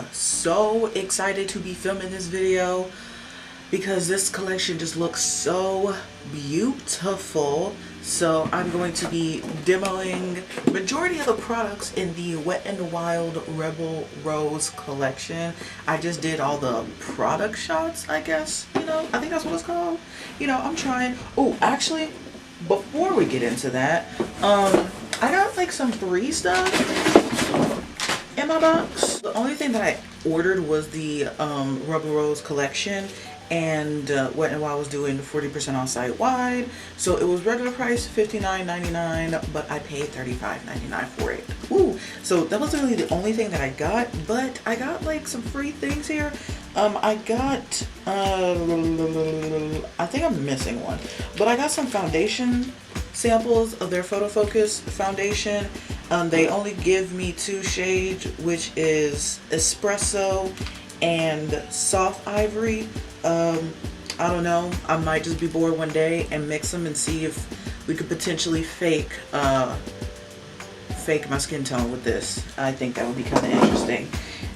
am so excited to be filming this video because this collection just looks so beautiful. So I'm going to be demoing majority of the products in the Wet n Wild Rebel Rose collection. I just did all the product shots, I guess, you know, I think that's what it's called. You know, I'm trying. Oh, actually, before we get into that, I got like some free stuff in my box. The only thing that I ordered was the Rebel Rose collection, and Wet n Wild was doing 40% on site wide, so it was regular price $59.99, but I paid $35.99 for it. Ooh, so that was really the only thing that I got, but I got like some free things here. I got I think I'm missing one, but I got some foundation samples of their Photo Focus foundation. They only give me 2 shades, which is Espresso and Soft Ivory. I don't know, I might just be bored one day and mix them and see if we could potentially fake my skin tone with this. I think that would be kind of interesting.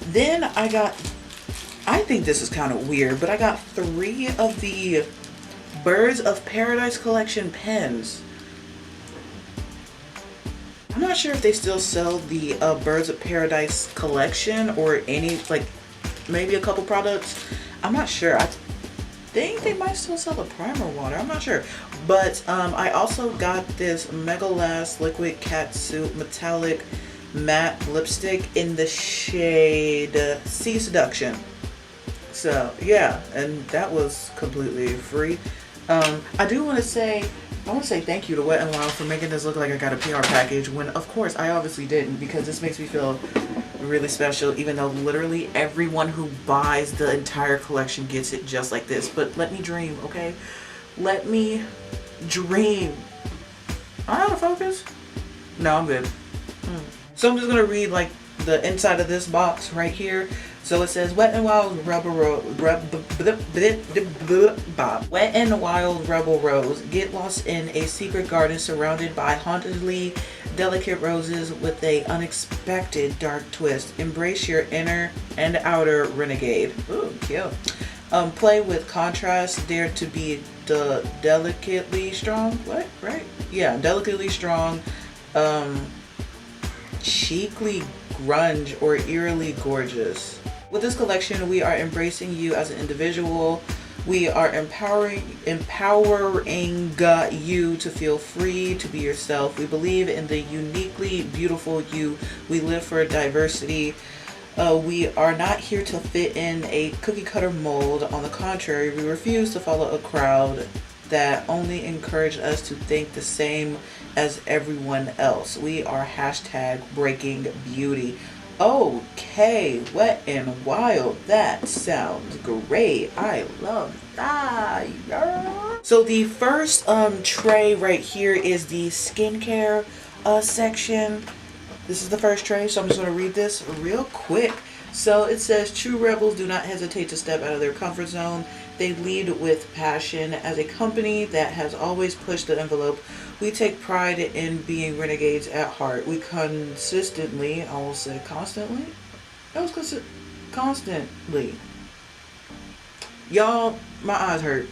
Then I think this is kind of weird, but I got 3 of the Birds of Paradise collection pens. I'm not sure if they still sell the Birds of Paradise collection or any, like, maybe a couple products. I'm not sure. I think they might still sell the primer water. I'm not sure. But I also got this Mega Last Liquid Catsuit Metallic Matte Lipstick in the shade Sea Seduction. So yeah, and that was completely free. I do want to say, thank you to Wet n Wild for making this look like I got a PR package, when of course I obviously didn't, because this makes me feel really special, even though literally everyone who buys the entire collection gets it just like this. But let me dream, okay? Let me dream. Am I out of focus? No, I'm good. So I'm just gonna read like the inside of this box right here. So it says Wet n Wild Rebel Rose. Wet n Wild Rebel Rose. Get lost in a secret garden surrounded by hauntedly delicate roses with a unexpected dark twist. Embrace your inner and outer renegade. Ooh, cute. Play with contrast. Dare to be the delicately strong. What? Right? Yeah, delicately strong. Chicly grunge or eerily gorgeous. With this collection, we are embracing you as an individual. We are empowering you to feel free to be yourself. We believe in the uniquely beautiful you. We live for diversity. We are not here to fit in a cookie cutter mold. On the contrary, we refuse to follow a crowd that only encourage us to think the same as everyone else. We are #breaking beauty. Okay, Wet n Wild, that sounds great. I love that. Yeah. So the first tray right here is the skincare section. This is the first tray, so I'm just going to read this real quick. So it says, true rebels do not hesitate to step out of their comfort zone. They lead with passion. As a company that has always pushed the envelope, we take pride in being renegades at heart. We consistently, I will say constantly? That was constantly. Y'all, my eyes hurt.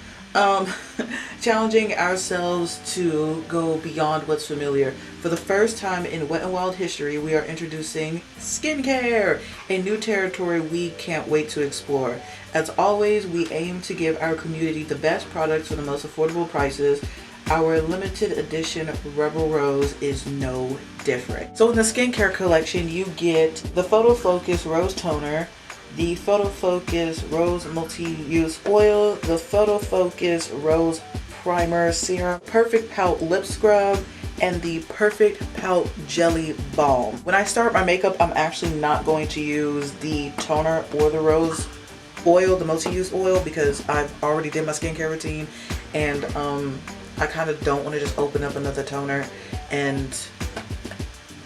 Challenging ourselves to go beyond what's familiar. For the first time in Wet n Wild history, we are introducing skincare, a new territory we can't wait to explore. As always, we aim to give our community the best products for the most affordable prices. Our limited edition Rebel Rose is no different. So in the skincare collection, you get the Photo Focus Rose Toner, the Photo Focus Rose Multi-Use Oil, the Photo Focus Rose Primer Serum, Perfect Pout Lip Scrub, and the Perfect Pout Jelly Balm. When I start my makeup, I'm actually not going to use the toner or the rose oil, the multi-use oil, because I've already did my skincare routine, and I kind of don't want to just open up another toner. And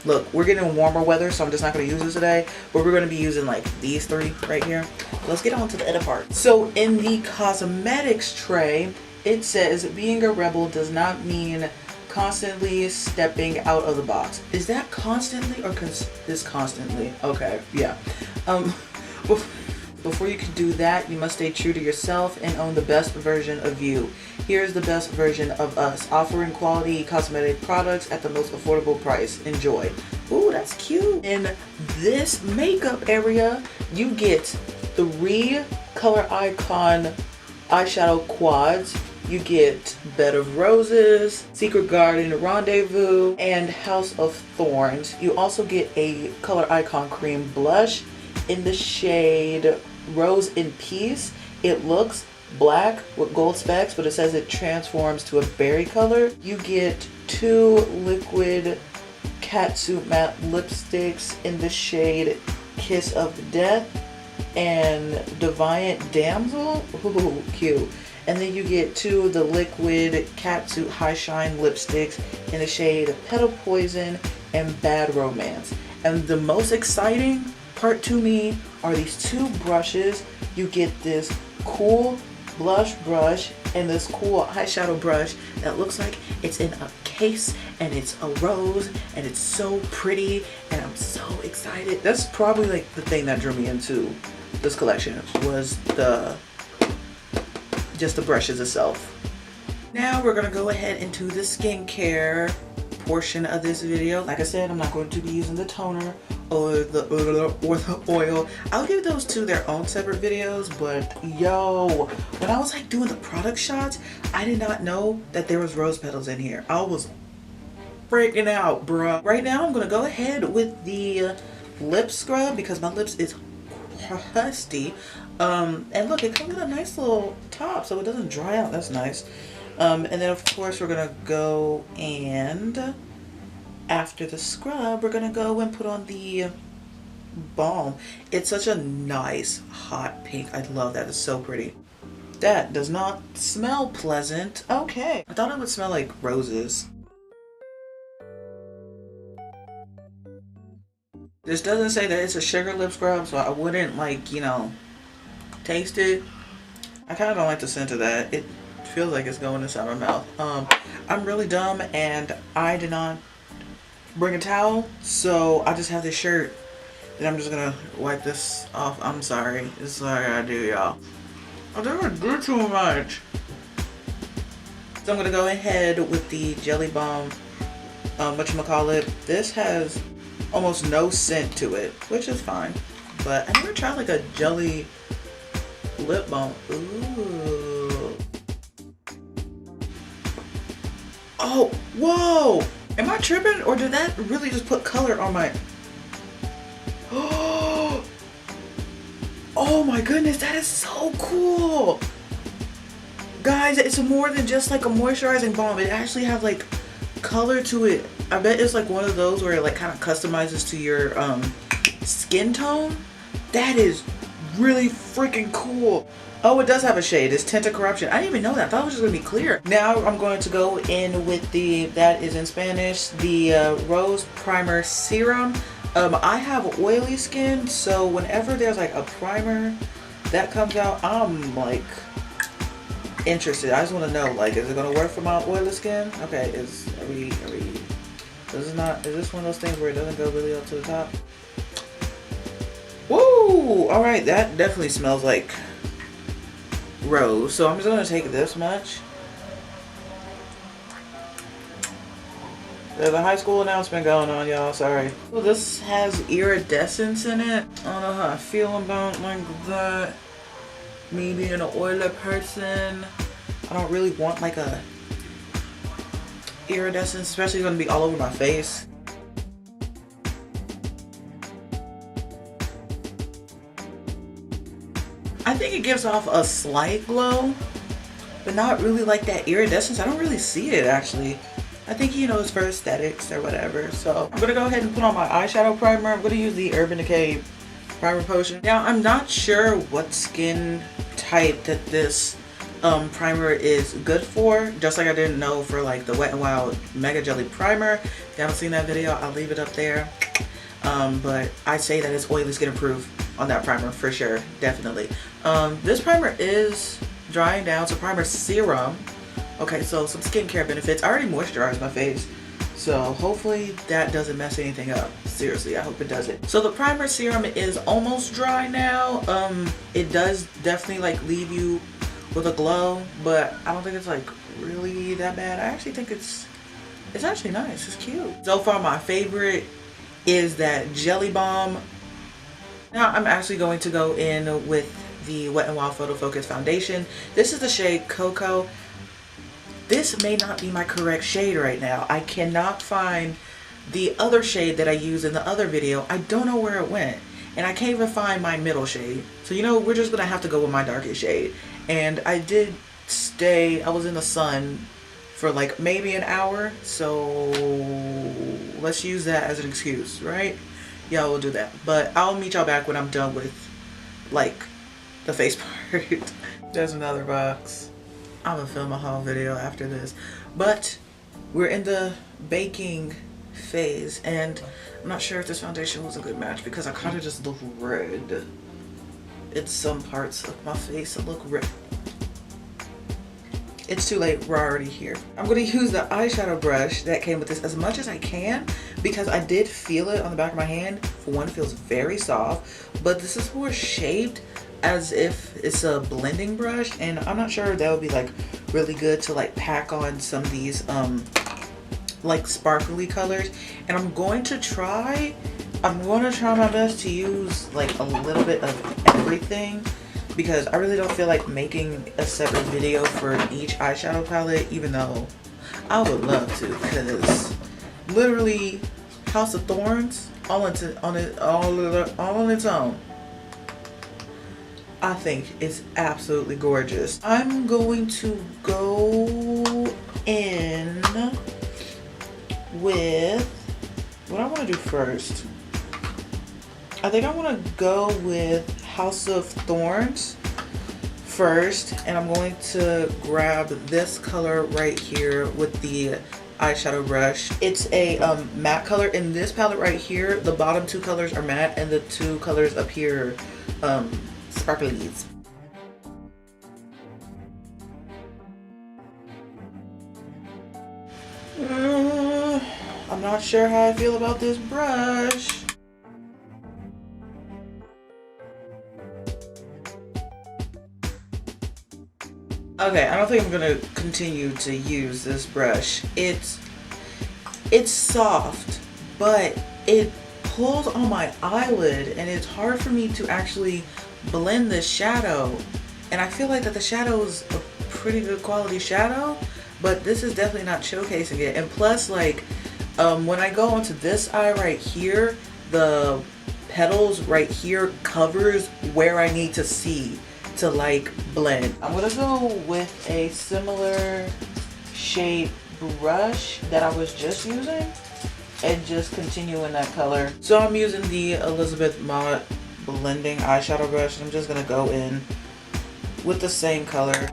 look, we're getting warmer weather, so I'm just not going to use this today, but we're going to be using like these 3 right here. Let's get on to the other part. So in the cosmetics tray, it says being a rebel does not mean constantly stepping out of the box. Is that constantly or this constantly? Okay, yeah. Before you can do that, you must stay true to yourself and own the best version of you. Here's the best version of us, offering quality cosmetic products at the most affordable price. Enjoy. Ooh, that's cute. In this makeup area, you get 3 Color Icon eyeshadow quads. You get Bed of Roses, Secret Garden Rendezvous, and House of Thorns. You also get a Color Icon cream blush in the shade Rose in Peace. It looks black with gold specks, but it says it transforms to a berry color. You get 2 liquid catsuit matte lipsticks in the shade Kiss of Death and Deviant Damsel. Ooh, cute. And then you get 2 of the liquid catsuit high shine lipsticks in the shade Petal Poison and Bad Romance. And the most exciting part to me are these 2 brushes. You get this cool blush brush and this cool eyeshadow brush that looks like it's in a case and it's a rose and it's so pretty and I'm so excited. That's probably like the thing that drew me into this collection was just the brushes itself. Now we're gonna go ahead into the skincare portion of this video. Like I said, I'm not going to be using the toner or the oil. I'll give those 2 their own separate videos, but yo, when I was like doing the product shots, I did not know that there was rose petals in here. I was freaking out, bruh. Right now I'm gonna go ahead with the lip scrub because my lips is crusty. And look, it comes with a nice little top so it doesn't dry out. That's nice. And then of course we're gonna go and after the scrub we're gonna go and put on the balm. It's such a nice hot pink. I love that. It's so pretty. That does not smell pleasant. Okay, I thought it would smell like roses. This doesn't say that it's a sugar lip scrub, so I wouldn't like, you know, taste it. I kind of don't like the scent of that. It feels like it's going inside my mouth. I'm really dumb and I did not bring a towel, so I just have this shirt and I'm just gonna wipe this off. I'm sorry. This is what I gotta do, y'all. I didn't do too much. So I'm gonna go ahead with the Jelly Balm, whatchamacallit. This has almost no scent to it, which is fine. But I never tried like a jelly lip balm. Ooh. Oh, whoa! Am I tripping or did that really just put color on my... Oh my goodness, that is so cool! Guys, it's more than just like a moisturizing balm. It actually has like color to it. I bet it's like one of those where it like kind of customizes to your skin tone. That is really freaking cool. Oh, it does have a shade. It's Tinted Corruption. I didn't even know that. I thought it was just gonna be clear. Now I'm going to go in with the, that is in Spanish, the Rose Primer Serum. I have oily skin, so whenever there's like a primer that comes out, I'm like interested. I just want to know, like, is it gonna work for my oily skin? Okay, is this one of those things where it doesn't go really up to the top? Woo! All right, that definitely smells like rose. So I'm just gonna take this much. There's a high school announcement going on, y'all. Sorry. Well, this has iridescence in it. I don't know how I feel about like that. Me being an oily person, I don't really want like a iridescence, especially gonna be all over my face. I think it gives off a slight glow, but not really like that iridescence. I don't really see it actually. I think, you know, it's for aesthetics or whatever. So I'm gonna go ahead and put on my eyeshadow primer. I'm gonna use the Urban Decay Primer Potion. Now, I'm not sure what skin type that this primer is good for. Just like I didn't know for like the Wet n Wild Mega Jelly Primer. If you haven't seen that video, I'll leave it up there. But I say that it's oily skin approved on that primer for sure, definitely. This primer is drying down. It's a primer serum. Okay, so some skincare benefits. I already moisturized my face. So hopefully that doesn't mess anything up. Seriously, I hope it doesn't. So the primer serum is almost dry now. It does definitely like leave you with a glow, but I don't think it's like really that bad. I actually think it's actually nice. It's cute. So far my favorite is that Jelly Bomb. Now I'm actually going to go in with the Wet n Wild Photo Focus foundation. This is the shade Cocoa. This may not be my correct shade right now. I cannot find the other shade that I used in the other video. I don't know where it went. And I can't even find my middle shade. So you know, we're just gonna have to go with my darkest shade. And I did I was in the sun for like maybe an hour. So let's use that as an excuse, right? Yeah, we'll do that. But I'll meet y'all back when I'm done with like the face part. There's another box. I'm gonna film a haul video after this, but we're in the baking phase and I'm not sure if this foundation was a good match because I kind of just look red in some parts of my face. That look red. It's too late, we're already here. I'm gonna use the eyeshadow brush that came with this as much as I can because I did feel it on the back of my hand. For one, it feels very soft, but this is more shaped as if it's a blending brush, and I'm not sure if that would be like really good to like pack on some of these like sparkly colors. And I'm going to try my best to use like a little bit of everything because I really don't feel like making a separate video for each eyeshadow palette, even though I would love to, because literally House of Thorns all on its own, I think it's absolutely gorgeous. I'm going to go in with what I want to do first. I think I want to go with House of Thorns first, and I'm going to grab this color right here with the eyeshadow brush. It's a matte color. In this palette right here, the bottom two colors are matte and the two colors up here sparklies. I'm not sure how I feel about this brush. Okay, I don't think I'm gonna continue to use this brush. It's soft, but it pulls on my eyelid and it's hard for me to actually blend the shadow. And I feel like that the shadow is a pretty good quality shadow, but this is definitely not showcasing it. And plus, like, when I go onto this eye right here, the petals right here covers where I need to see to like blend. I'm gonna go with a similar shade brush that I was just using and just continue in that color. So I'm using the Elizabeth Mott blending eyeshadow brush, and I'm just gonna go in with the same color.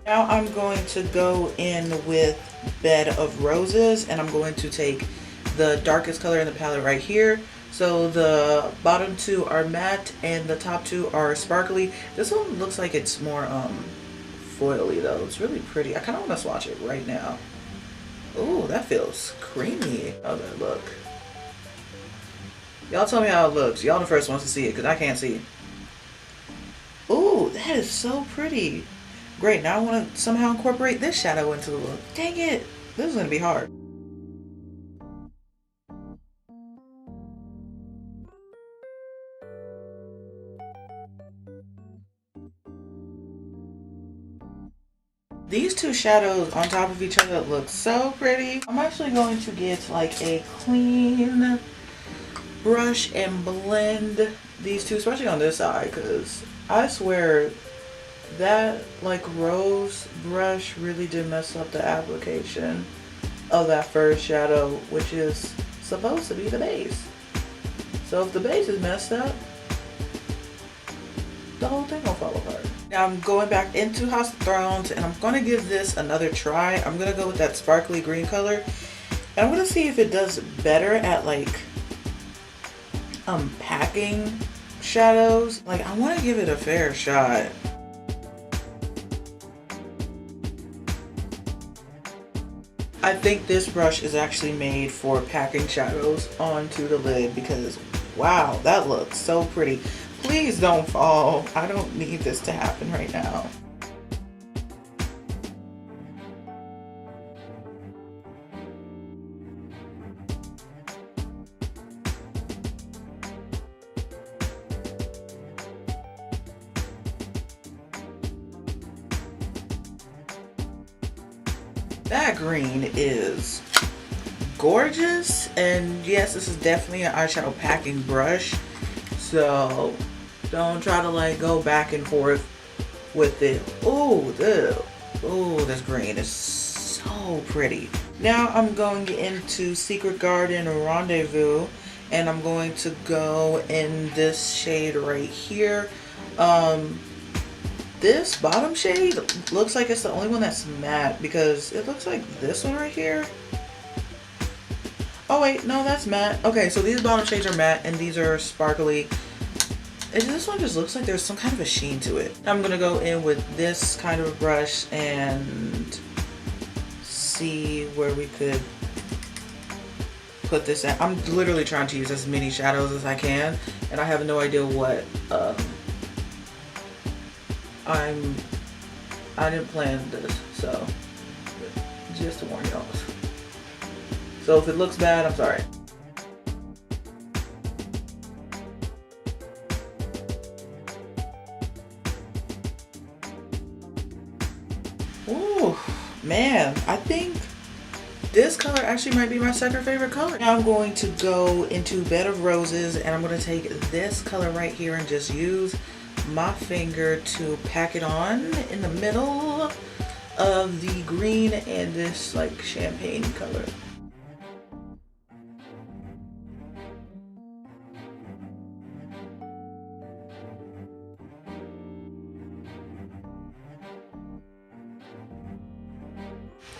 Now I'm going to go in with Bed of Roses, and I'm going to take the darkest color in the palette right here. So the bottom two are matte and the top two are sparkly. This one looks like it's more foily though. It's really pretty. I kind of want to swatch it right now. Ooh, that feels creamy. How's that look? Y'all tell me how it looks. Y'all the first ones to see it because I can't see. Ooh, that is so pretty. Great, now I want to somehow incorporate this shadow into the look. Dang it, this is going to be hard. These two shadows on top of each other look so pretty. I'm actually going to get like a clean brush and blend these two, especially on this side, because I swear that like rose brush really did mess up the application of that first shadow, which is supposed to be the base. So if the base is messed up, the whole thing will fall apart. Now I'm going back into House of Thrones and I'm gonna give this another try. I'm gonna go with that sparkly green color and I'm gonna see if it does better at like packing shadows. Like, I want to give it a fair shot. I think this brush is actually made for packing shadows onto the lid because wow, that looks so pretty. Please don't fall. I don't need this to happen right now. That green is gorgeous, and yes, this is definitely an eyeshadow packing brush, so don't try to like go back and forth with it. Oh, this green is so pretty. Now I'm going into Secret Garden Rendezvous, and I'm going to go in this shade right here. This bottom shade looks like it's the only one that's matte because it looks like this one right here. Oh wait, no, that's matte. Okay, so these bottom shades are matte and these are sparkly. And this one just looks like there's some kind of a sheen to it. I'm gonna go in with this kind of brush and see where we could put this at. I'm literally trying to use as many shadows as I can, and I have no idea what I didn't plan this, so just to warn y'all. So if it looks bad, I'm sorry. Ooh, man, I think this color actually might be my second favorite color. Now I'm going to go into Bed of Roses, and I'm going to take this color right here and just use my finger to pack it on in the middle of the green and this like champagne color.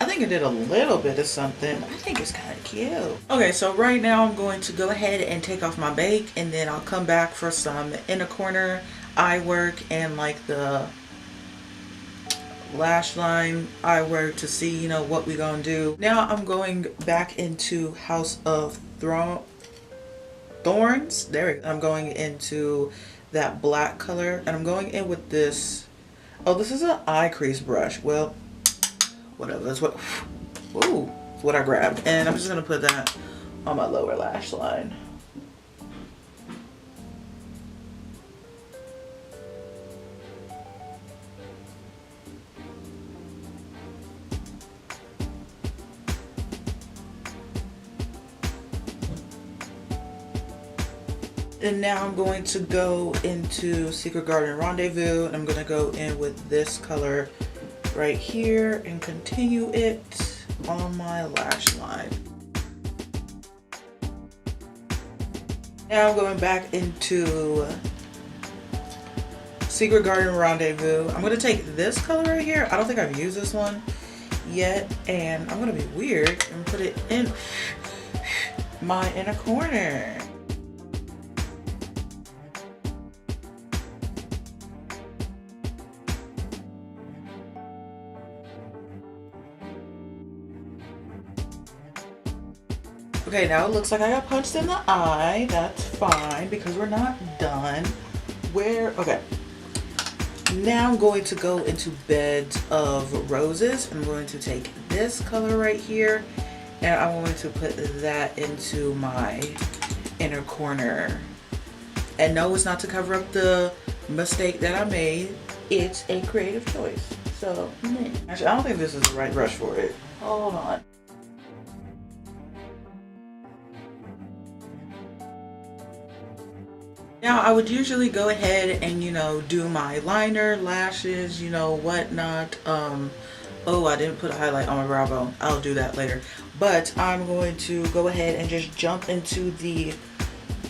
I think it did a little bit of something. I think it's kind of cute. Okay, so right now I'm going to go ahead and take off my bake, and then I'll come back for some inner corner eye work and like the lash line eye work to see, you know, what we gonna do. Now I'm going back into House of Thorns. There we go. I'm going into that black color, and I'm going in with this. Oh, this is an eye crease brush. Well, whatever. That's what. Ooh, that's what I grabbed, and I'm just gonna put that on my lower lash line. And now I'm going to go into Secret Garden Rendezvous, and I'm going to go in with this color right here and continue it on my lash line. Now I'm going back into Secret Garden Rendezvous. I'm going to take this color right here. I don't think I've used this one yet, and I'm going to be weird and put it in my inner corner. Okay, now it looks like I got punched in the eye. That's fine because we're not done. Okay. Now I'm going to go into Bed of Roses. I'm going to take this color right here, and I'm going to put that into my inner corner. And no, it's not to cover up the mistake that I made. It's a creative choice. So, actually, I don't think this is the right brush for it. Hold on. Now, I would usually go ahead and, you know, do my liner, lashes, you know, whatnot. Oh, I didn't put a highlight on my brow bone. I'll do that later. But I'm going to go ahead and just jump into the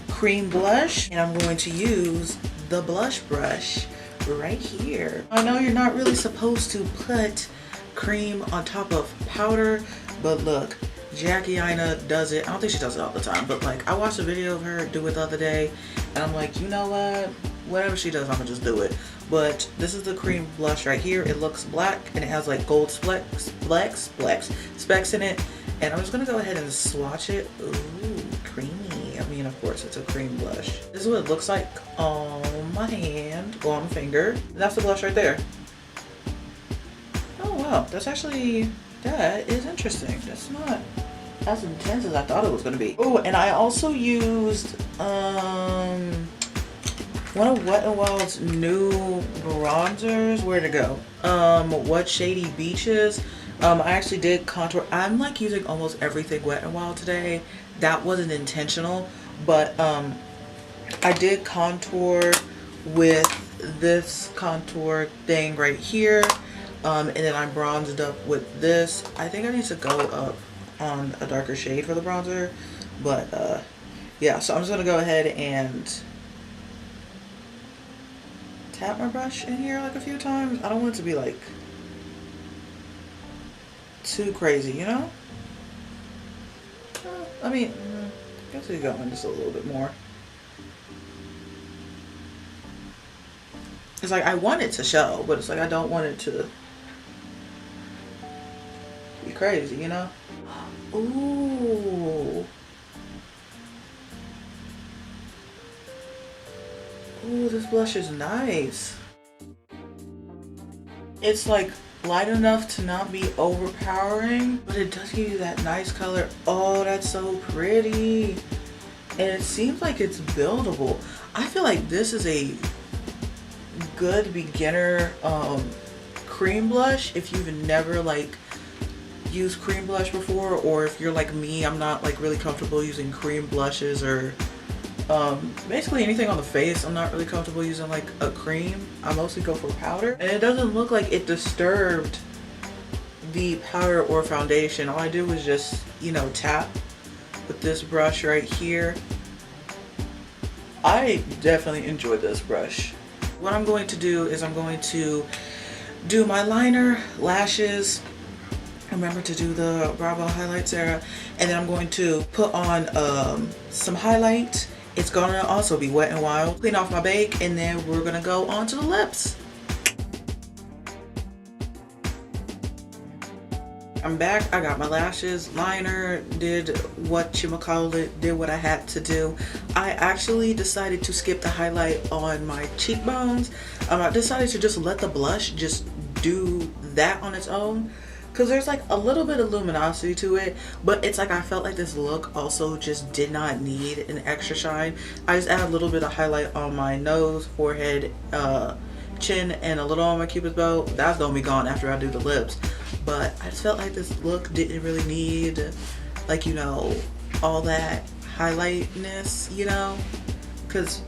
cream blush, and I'm going to use the blush brush right here. I know you're not really supposed to put cream on top of powder, but look, Tatianna does it. I don't think she does it all the time, but like I watched a video of her do it the other day, and I'm like, you know what? Whatever she does, I'm gonna just do it. But this is the cream blush right here. It looks black and it has like gold specks in it. And I'm just gonna go ahead and swatch it. Ooh, creamy. I mean, of course, it's a cream blush. This is what it looks like on my hand, or on my finger. That's the blush right there. Oh wow, that is interesting. That's not as intense as I thought it was gonna be. Oh, and I also used one of Wet n Wild's new bronzers. Where'd it go? What Shady Beaches. I actually did contour. I'm like using almost everything Wet n Wild today. That wasn't intentional, but I did contour with this contour thing right here. And then I bronzed up with this. I think I need to go up on a darker shade for the bronzer, but yeah, so I'm just gonna go ahead and tap my brush in here like a few times. I don't want it to be like too crazy, you know? I mean, I guess we go in just a little bit more. It's like I want it to show, but it's like I don't want it to be crazy, you know? Ooh. Ooh, this blush is nice. It's like light enough to not be overpowering, but it does give you that nice color. Oh, that's so pretty. And it seems like it's buildable. I feel like this is a good beginner cream blush if you've never like used cream blush before, or if you're like me, I'm not like really comfortable using cream blushes, or basically anything on the face. I'm not really comfortable using like a cream. I mostly go for powder, and it doesn't look like it disturbed the powder or foundation. All I did was just, you know, tap with this brush right here. I definitely enjoyed this brush. What I'm going to do is I'm going to do my liner, lashes. Remember to do the brow bone highlight, Sara. And then I'm going to put on some highlight. It's gonna also be Wet n Wild. Clean off my bake, and then we're gonna go on to the lips. I'm back. I got my lashes, liner, did whatchamacallit, did what I had to do. I actually decided to skip the highlight on my cheekbones. I decided to just let the blush just do that on its own, because there's like a little bit of luminosity to it, but it's like I felt like this look also just did not need an extra shine. I just add a little bit of highlight on my nose, forehead, chin, and a little on my cupid's bow. That's gonna be gone after I do the lips, but I just felt like this look didn't really need, like, you know, all that highlightness, you know, because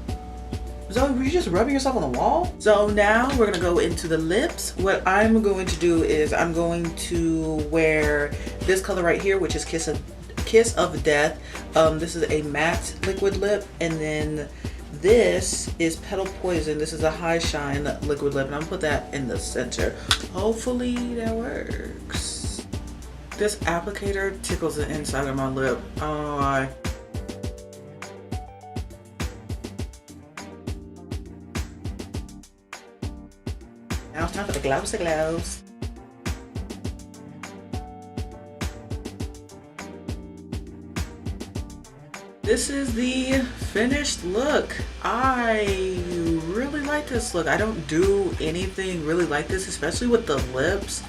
so were you just rubbing yourself on the wall? So now we're gonna go into the lips. What I'm going to do is I'm going to wear this color right here, which is Kiss of Death. This is a matte liquid lip, and then this is Petal Poison. This is a high shine liquid lip, and I'm gonna put that in the center. Hopefully that works. This applicator tickles the inside of my lip. I don't know why. Now it's time for the gloves. This is the finished look. I really like this look. I don't do anything really like this, especially with the lips.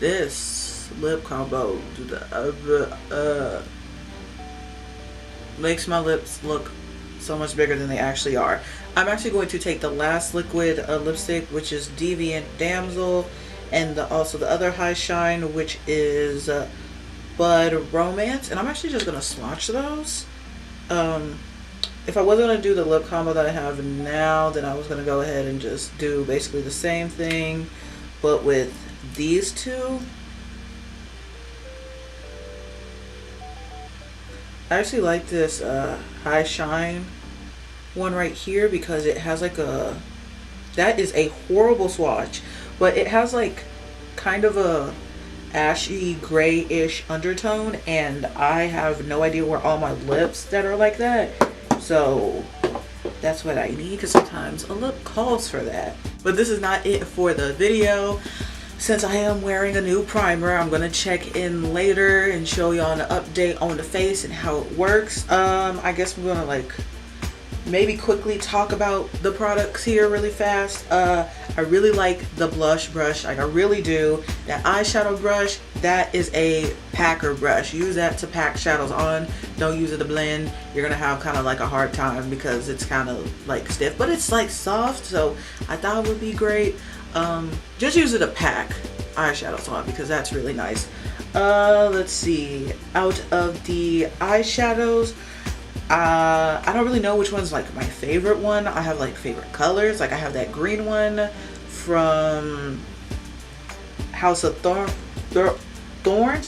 This lip combo makes my lips look so much bigger than they actually are. I'm actually going to take the last liquid lipstick, which is Deviant Damsel, and also the other high shine, which is Bud Romance, and I'm actually just gonna swatch those. If I wasn't gonna do the lip combo that I have now, then I was gonna go ahead and just do basically the same thing, but with these two. I actually like this high shine one right here, because it has like that is a horrible swatch, but it has like kind of a ashy grayish undertone, and I have no idea where all my lips that are like that, so that's what I need, because sometimes a lip calls for that. But this is not it for the video. since I am wearing a new primer, I'm gonna check in later and show y'all an update on the face and how it works. I guess we're gonna like maybe quickly talk about the products here really fast. I really like the blush brush, like I really do. That eyeshadow brush, that is a packer brush. Use that to pack shadows on. Don't use it to blend. You're gonna have kind of like a hard time because it's kind of like stiff, but it's like soft, so I thought it would be great. Just use it to pack eyeshadows on because that's really nice. Let's see, out of the eyeshadows, I don't really know which one's like my favorite one. I have like favorite colors. Like I have that green one from House of Thorns.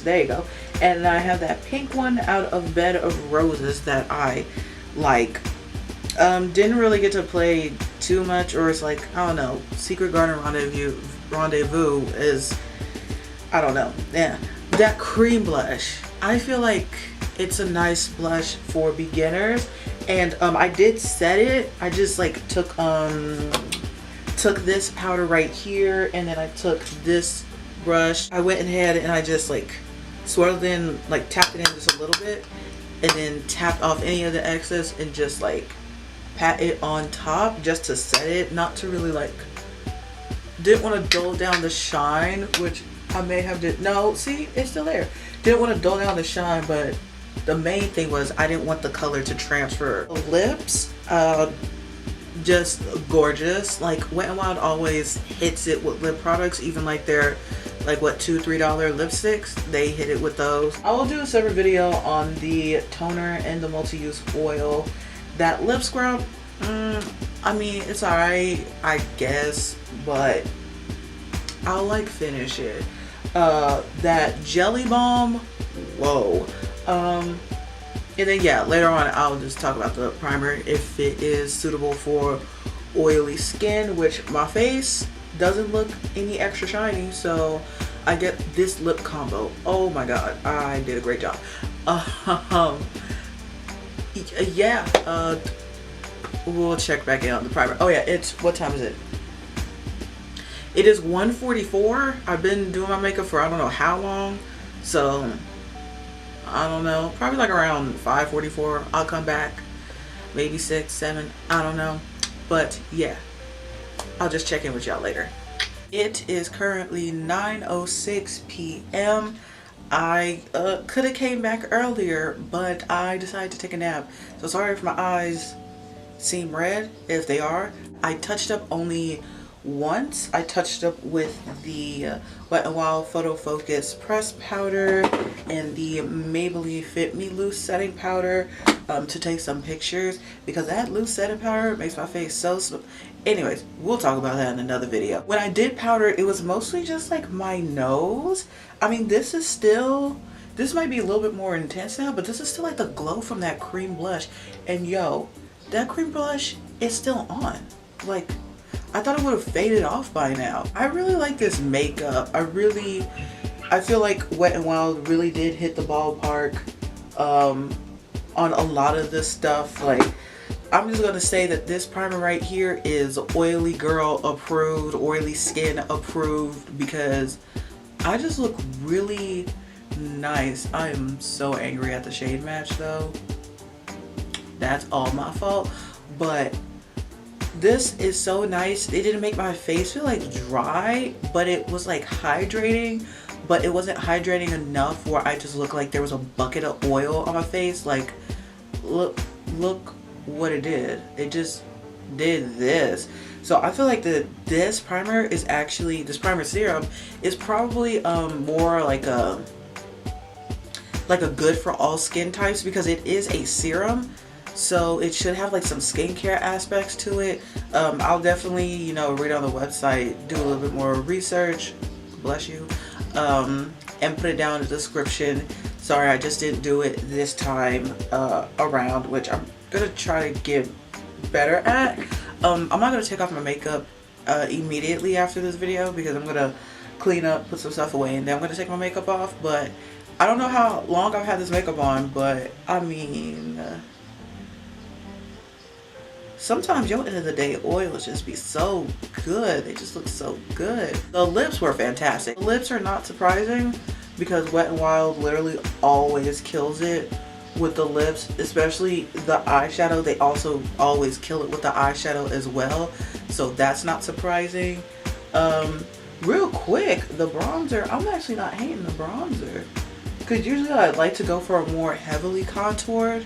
There you go. And I have that pink one out of Bed of Roses that I like. Didn't really get to play too much, or it's like, I don't know, Secret Garden Rendezvous is, I don't know. Yeah, that cream blush, I feel like it's a nice blush for beginners, and I did set it. I just like took this powder right here, and then I took this brush. I went ahead and I just like swirled in, like tapped it in just a little bit, and then tapped off any of the excess and just like pat it on top just to set it, not to really like, didn't want to dull down the shine, which I may have did. No, see, it's still there. Didn't want to dull down the shine, but the main thing was I didn't want the color to transfer. Lips, just gorgeous. Like Wet n Wild always hits it with lip products, even like their like what $2-3 lipsticks, they hit it with those. I will do a separate video on the toner and the multi-use oil. That lip scrub, I mean, it's alright, I guess, but I'll like finish it. That jelly balm, whoa. And then yeah, later on I'll just talk about the primer if it is suitable for oily skin, which my face doesn't look any extra shiny, so I get this lip combo. Oh my god, I did a great job. Yeah, we'll check back in on the primer. Oh yeah, it's, what time is it? It is 1:44. I've been doing my makeup for I don't know how long, so I don't know, probably like around 5:44 I'll come back, maybe 6, 7, I don't know, but yeah, I'll just check in with y'all later. It is currently 9:06 p.m. I could have came back earlier, but I decided to take a nap, so sorry if my eyes seem red. If they are, I touched up only once. I touched up with the Wet n Wild Photo Focus press powder and the Maybelline Fit Me loose setting powder to take some pictures, because that loose setting powder makes my face so anyways, we'll talk about that in another video. When I did powder, it was mostly just like my nose. I mean, this might be a little bit more intense now, but this is still like the glow from that cream blush. And yo, that cream blush is still on. Like, I thought it would have faded off by now. I really like this makeup. I feel like Wet n Wild really did hit the ballpark on a lot of this stuff. Like, I'm just gonna say that this primer right here is oily girl approved, oily skin approved, because I just look really nice. I am so angry at the shade match though. That's all my fault. But this is so nice. It didn't make my face feel like dry, but it was like hydrating, but it wasn't hydrating enough where I just looked like there was a bucket of oil on my face. Like, look what it did. It just did this. So I feel like this primer is actually, this primer serum is probably more like a good for all skin types, because it is a serum. So it should have like some skincare aspects to it. I'll definitely, you know, read on the website, do a little bit more research, bless you, and put it down in the description. Sorry, I just didn't do it this time around, which I'm gonna try to get better at. I'm not gonna take off my makeup immediately after this video, because I'm gonna clean up, put some stuff away, and then I'm gonna take my makeup off. But I don't know how long I've had this makeup on, but I mean, sometimes your end of the day oils just be so good. They just look so good. The lips were fantastic. The lips are not surprising because Wet n Wild literally always kills it with the lips, especially the eyeshadow. They also always kill it with the eyeshadow as well, so that's not surprising. Real quick, the bronzer, I'm actually not hating the bronzer, because usually I like to go for a more heavily contoured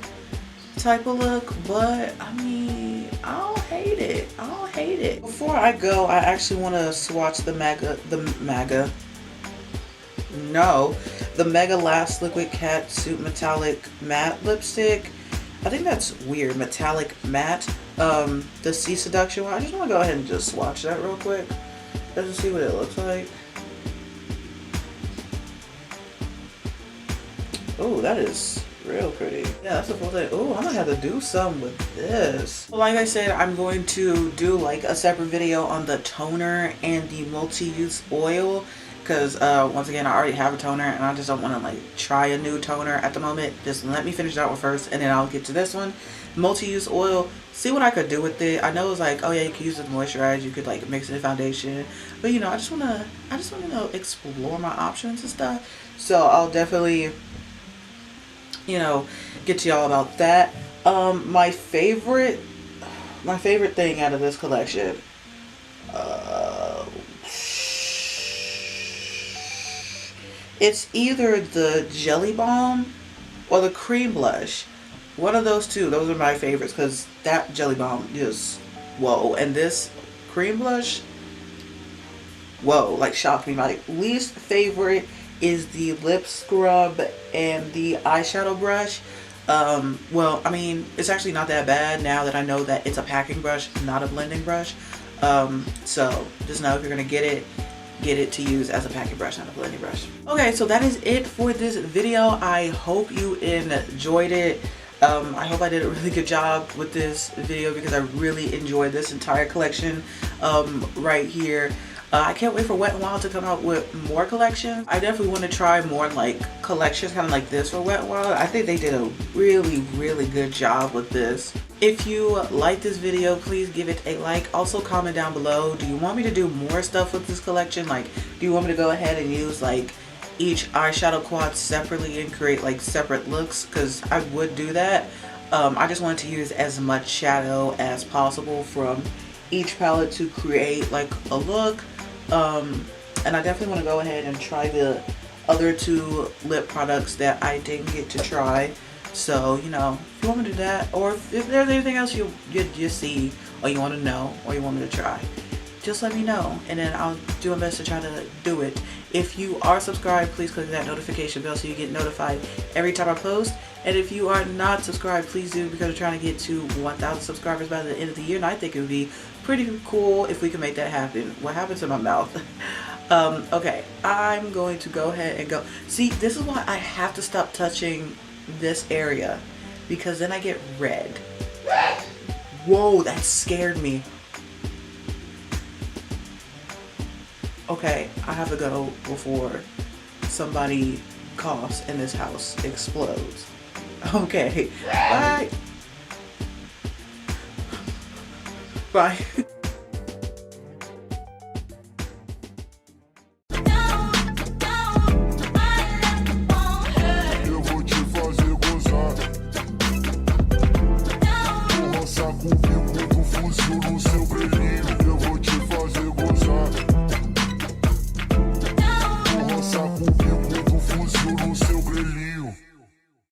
type of look, but I mean, I don't hate it. I don't hate it. Before I go, I actually want to swatch the Mega Last Liquid Catsuit Metallic Matte Lipstick. I think that's weird, metallic matte. The Sea Seduction one. I just want to go ahead and just swatch that real quick just to see what it looks like. Oh, that is real pretty. Yeah, that's the full thing. Oh, I'm gonna have to do some with this. Like I said, I'm going to do like a separate video on the toner and the multi-use oil, because once again, I already have a toner and I just don't want to like try a new toner at the moment. Just let me finish that one first and then I'll get to this one. Multi-use oil, see what I could do with it. I know it's like, oh yeah, you could use it to moisturize, you could like mix it in foundation, but you know, I just wanna you know, explore my options and stuff. So I'll definitely, you know, get to y'all about that. My favorite thing out of this collection, it's either the Jelly Balm or the Cream Blush. One of those two. Those are my favorites, because that Jelly Balm just, whoa. And this Cream Blush, whoa, like shocked me. My least favorite is the lip scrub and the eyeshadow brush. Well, I mean, it's actually not that bad now that I know that it's a packing brush, not a blending brush. So just know if you're gonna get it to use as a packing brush, not a blending brush. Okay, so that is it for this video. I hope you enjoyed it. I hope I did a really good job with this video, because I really enjoyed this entire collection right here. I can't wait for Wet n Wild to come out with more collections. I definitely want to try more like collections kind of like this for Wet n Wild. I think they did a really, really good job with this. If you like this video, please give it a like. Also comment down below, do you want me to do more stuff with this collection? Like, do you want me to go ahead and use like each eyeshadow quad separately and create like separate looks? Because I would do that. I just wanted to use as much shadow as possible from each palette to create like a look. And I definitely want to go ahead and try the other two lip products that I didn't get to try. So, you know, if you want me to do that, or if there's anything else you see, or you want to know, or you want me to try, just let me know, and then I'll do my best to try to do it. If you are subscribed, please click that notification bell so you get notified every time I post. And if you are not subscribed, please do, because we're trying to get to 1,000 subscribers by the end of the year, and I think it would be pretty cool if we can make that happen. What happened to my mouth? Okay, I'm going to go ahead and go. See, this is why I have to stop touching this area, because then I get red. Whoa, that scared me. Okay, I have to go before somebody coughs and this house explodes. Okay, bye. Bye. Eu vou te fazer gozar. Porra, saco o bico do fuzil no seu brilho.